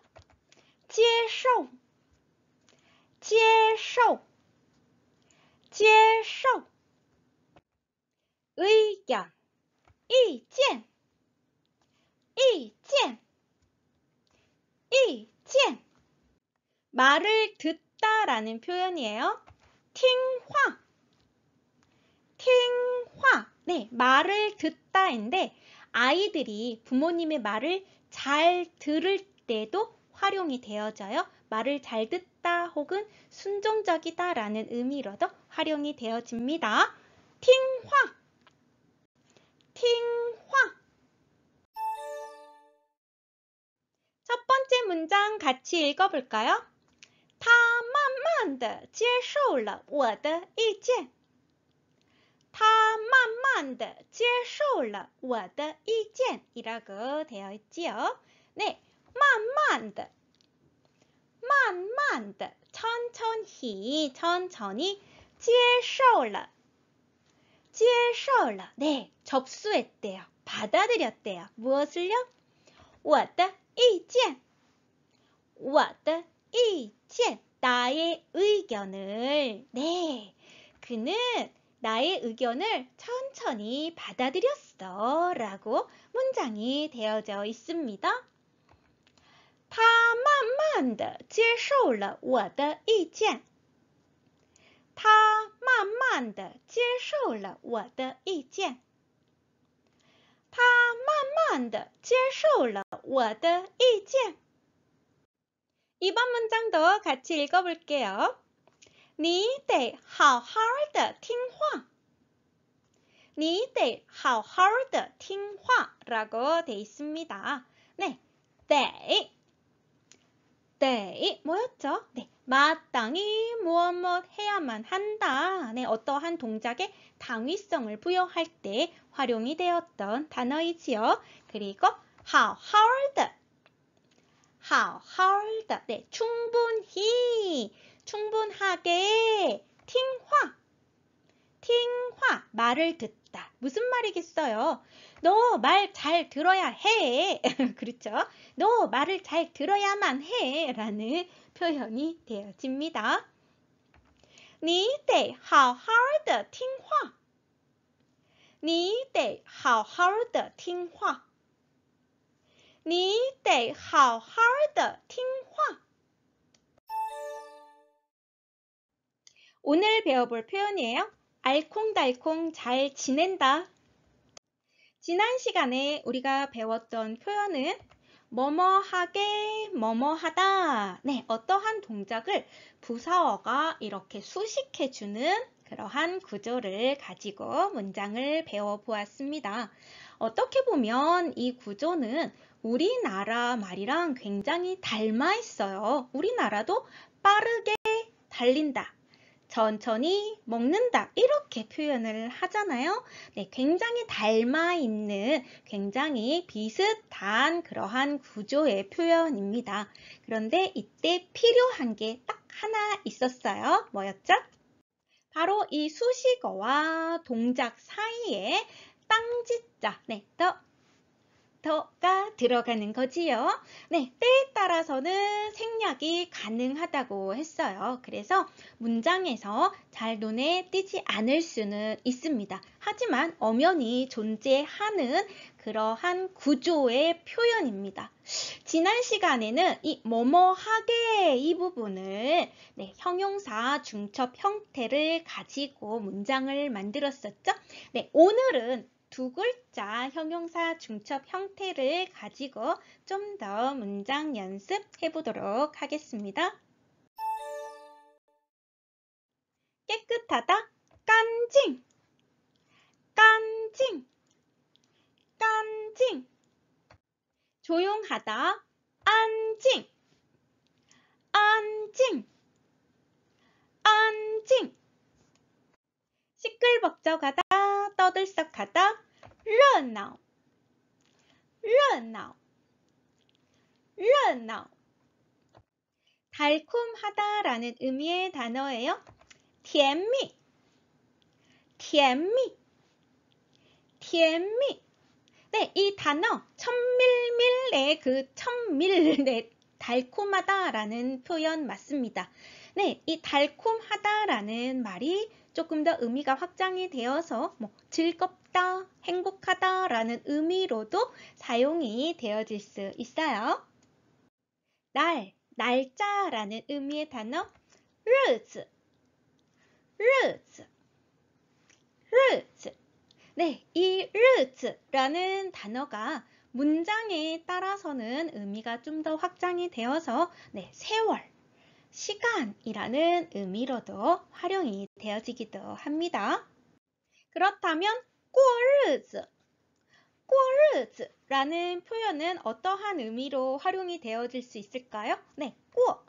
接受의견, 意见意见 말을 듣다라는 표현이에요. 听话 听话 네, 말을 듣다인데 아이들이 부모님의 말을 잘 들을 때도 활용이 되어져요. 말을 잘 듣다 혹은 순종적이다 라는 의미로도 활용이 되어집니다. 听话听话 첫 번째 문장 같이 읽어볼까요? 他慢慢地接受了我的意见。他慢慢地接受了我的意见 이라고 되어 있지요. 네, 慢慢地慢慢地 천천히 接受了 接受了 네, 접수했대요. 받아들였대요. 무엇을요? 我的意见我的意见 나의 의견을 네, 그는 나의 의견을 천천히 받아들였어 라고 문장이 되어져 있습니다. 他慢慢地接受了我的意见。他慢慢地接受了我的意见。他慢慢地接受了我的意见。 이번 문장도 같이 읽어볼게요. 你得好好的听话。你得好好的听话 라고 돼 있습니다. 네, 得 뭐였죠? 네, 마땅히 무엇 해야만 한다. 네, 어떠한 동작에 당위성을 부여할 때 활용이 되었던 단어이지요. 그리고 好好的好好的 네, 충분하게 听话 말을 듣다. 무슨 말이겠어요? 너 말 잘 들어야 해. 그렇죠? 너 말을 잘 들어야만 해. 라는 표현이 되어집니다. 你得好好的听话。你得好好的听话。你得好好的听话。 오늘 배워볼 표현이에요. 알콩달콩 잘 지낸다. 지난 시간에 우리가 배웠던 표현은 뭐뭐하게 뭐뭐하다. 네, 어떠한 동작을 부사어가 이렇게 수식해주는 그러한 구조를 가지고 문장을 배워보았습니다. 어떻게 보면 이 구조는 우리나라 말이랑 굉장히 닮아 있어요. 우리나라도 빠르게 달린다. 천천히 먹는다 이렇게 표현을 하잖아요. 네, 굉장히 닮아있는 굉장히 비슷한 그러한 구조의 표현입니다. 그런데 이때 필요한 게 딱 하나 있었어요. 뭐였죠? 바로 이 수식어와 동작 사이에 땅짓자, 네, 더가 들어가는 거지요. 네, 때에 따라서는 생략이 가능하다고 했어요. 그래서 문장에서 잘 눈에 띄지 않을 수는 있습니다. 하지만 엄연히 존재하는 그러한 구조의 표현입니다. 지난 시간에는 이 뭐뭐하게 이 부분을 네, 형용사 중첩 형태를 가지고 문장을 만들었었죠. 네, 오늘은 두 글자 형용사 중첩 형태를 가지고 좀 더 문장 연습해 보도록 하겠습니다. 깨끗하다, 깐징, 깐징, 깐징. 조용하다, 안징, 안징, 안징. 시끌벅적하다, 떠들썩하다, 热闹热闹热闹 달콤하다라는 의미의 단어예요. 甜蜜甜蜜甜蜜 네, 이 단어 천밀밀의 그 천밀 네, 달콤하다라는 표현 맞습니다. 네, 이 달콤하다라는 말이 조금 더 의미가 확장이 되어서 즐겁다, 행복하다라는 의미로도 사용이 되어질 수 있어요. 날짜라는 의미의 단어 日子, 日子, 日子. 네, 이 日子라는 단어가 문장에 따라서는 의미가 좀 더 확장이 되어서 네, 세월, 시간이라는 의미로도 활용이 되어지기도 합니다. 그렇다면 过日子라는 표현은 어떠한 의미로 활용이 되어질 수 있을까요? 네, 过,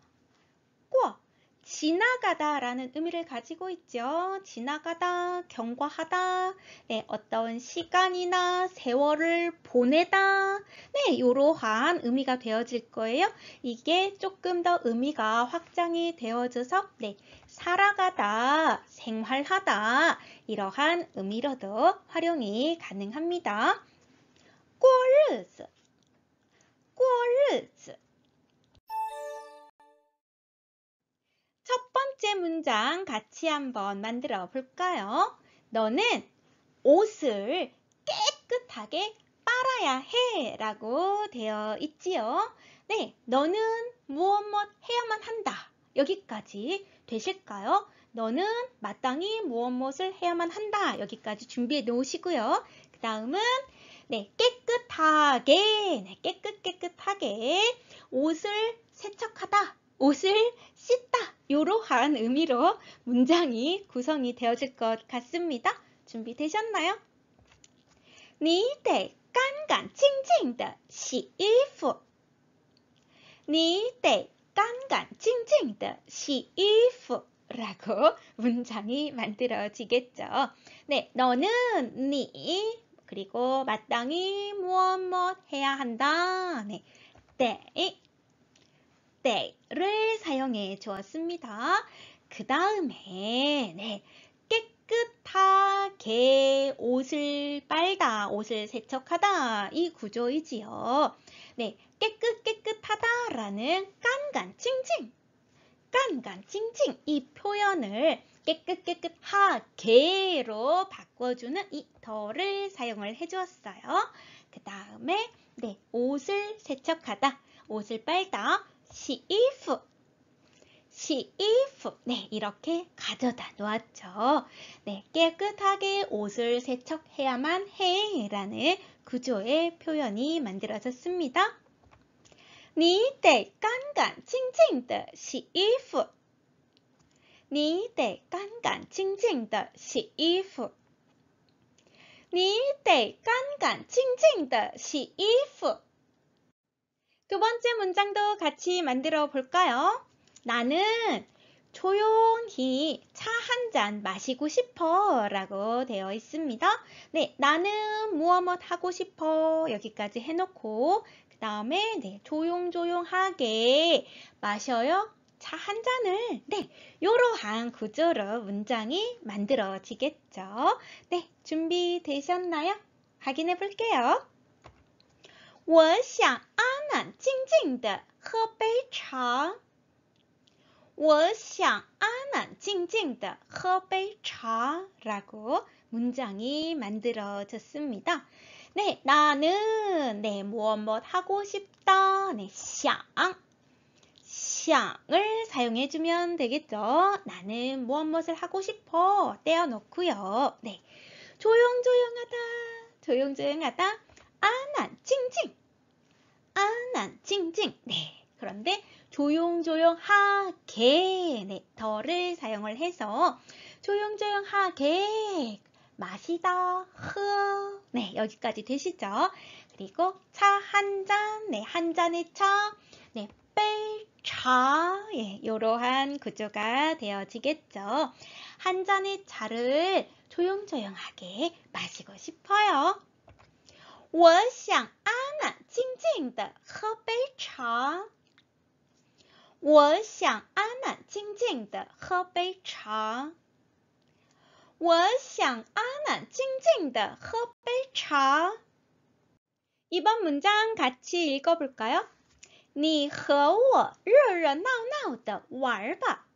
지나가다 라는 의미를 가지고 있죠. 지나가다, 경과하다, 네, 어떤 시간이나 세월을 보내다, 네, 이러한 의미가 되어질 거예요. 이게 조금 더 의미가 확장이 되어져서 네, 살아가다, 생활하다 이러한 의미로도 활용이 가능합니다. 过日子, 过日子. 첫 번째 문장 같이 한번 만들어 볼까요? 너는 옷을 깨끗하게 빨아야 해 라고 되어 있지요. 네, 너는 무엇 해야만 한다. 여기까지 되실까요? 너는 마땅히 무엇을 해야만 한다. 여기까지 준비해 놓으시고요. 그 다음은 네, 깨끗하게, 네, 깨끗하게 옷을 세척하다, 옷을 씻다 이러한 의미로 문장이 구성이 되어질 것 같습니다. 준비되셨나요? 你得干干净净地洗衣服你得干干净净地洗衣服 라고 문장이 만들어지겠죠. 네, 너는 니 그리고 마땅히 무엇 해야 한다. 네, 때를 사용해 주었습니다. 그 다음에 네, 깨끗하게 옷을 빨다, 옷을 세척하다 이 구조이지요. 네, 깨끗하다라는 깐깐칭칭 이 표현을 깨끗하게로 바꿔주는 이 더를 사용을 해주었어요. 그 다음에 네, 옷을 세척하다, 옷을 빨다, 洗衣服 네, 이렇게 가져다 놓았죠. 네, 깨끗하게 옷을 세척해야만 해 라는 구조의 표현이 만들어졌습니다. 你得干干净净地洗衣服你得干干净净地洗衣服你得干干净净地洗衣服 두 번째 문장도 같이 만들어 볼까요? 나는 조용히 차 한 잔 마시고 싶어 라고 되어 있습니다. 네, 나는 무엇 하고 싶어 여기까지 해놓고 그 다음에 네, 조용조용하게 마셔요. 차 한 잔을 네, 이러한 구조로 문장이 만들어지겠죠. 네, 준비되셨나요? 확인해 볼게요. 我想安安静静地喝杯茶我想安安静静地喝杯茶 라고 문장이 만들어졌습니다. 네, 나는 네, 무엇 하고 싶다. 네, 想을 사용해주면 되겠죠. 나는 무엇을 하고 싶어. 떼어놓고요. 네, 조용조용하다. 안안찡찡. 네, 그런데 조용조용하게 네, 더를 사용을 해서 조용조용하게 마시다 네, 여기까지 되시죠? 그리고 차 한 잔, 네, 한 잔의 차, 네,杯茶 예, 이러한 구조가 되어지겠죠. 한 잔의 차를 조용조용하게 마시고 싶어요. 我想安安静静地喝杯茶我想安安静静地喝杯茶我想安安静静地喝杯茶 이번 문장 같이 읽어볼까요? 你和我热热闹闹地玩吧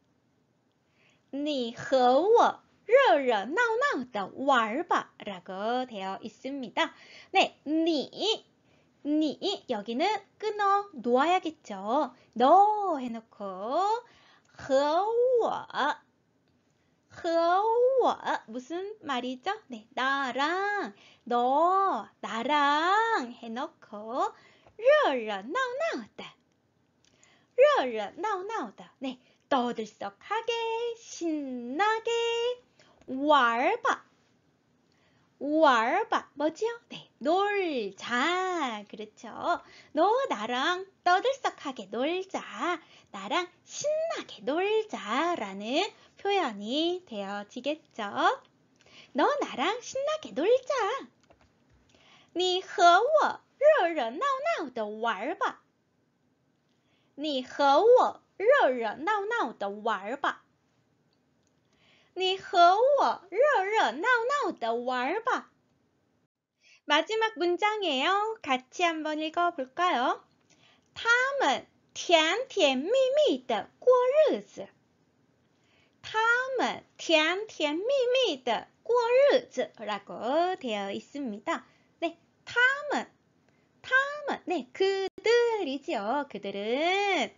你和我热热闹闹地玩吧라고 되어 있습니다. 네, 니 여기는 끊어 놓아야겠죠. 너 해놓고 和我 무슨 말이죠? 네, 나랑 너 나랑 해놓고 热热闹闹的 热热闹闹的 네, 떠들썩하게 신나게 玩吧 뭐죠? 네, 놀자. 그렇죠. 너 나랑 떠들썩하게 놀자. 나랑 신나게 놀자라는 표현이 되어지겠죠. 너 나랑 신나게 놀자. 你和我热热闹闹的玩吧。你和我热热闹闹的玩吧。你和我热热闹闹的玩吧。 마지막 문장이에요. 같이 한번 읽어볼까요? 他们甜甜蜜蜜的过日子。他们甜甜蜜蜜的过日子 라고 되어 있습니다. 네, 他们, 네, 그들이죠. 그들은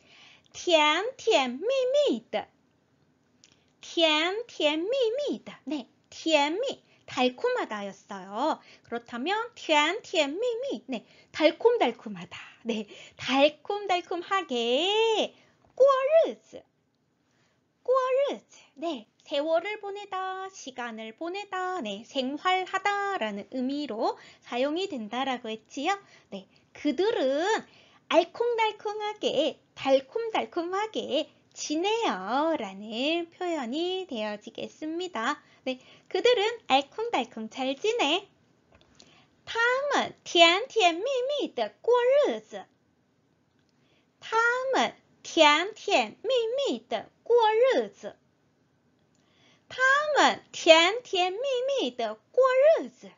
甜甜蜜蜜的甜甜蜜蜜的 네, 甜蜜 달콤하다였어요. 그렇다면 甜甜蜜蜜 네, 달콤달콤하다. 네, 달콤달콤하게 过日子 네, 세월을 보내다, 시간을 보내다, 네, 생활하다라는 의미로 사용이 된다라고 했지요. 네, 그들은 알콩달콩하게, 달콤달콤하게 지내요 라는 표현이 되어지겠습니다. 네, 그들은 알콩달콩 잘 지내. 他们甜甜蜜蜜的过日子。他们甜甜蜜蜜的过日子。他们甜甜蜜蜜的过日子。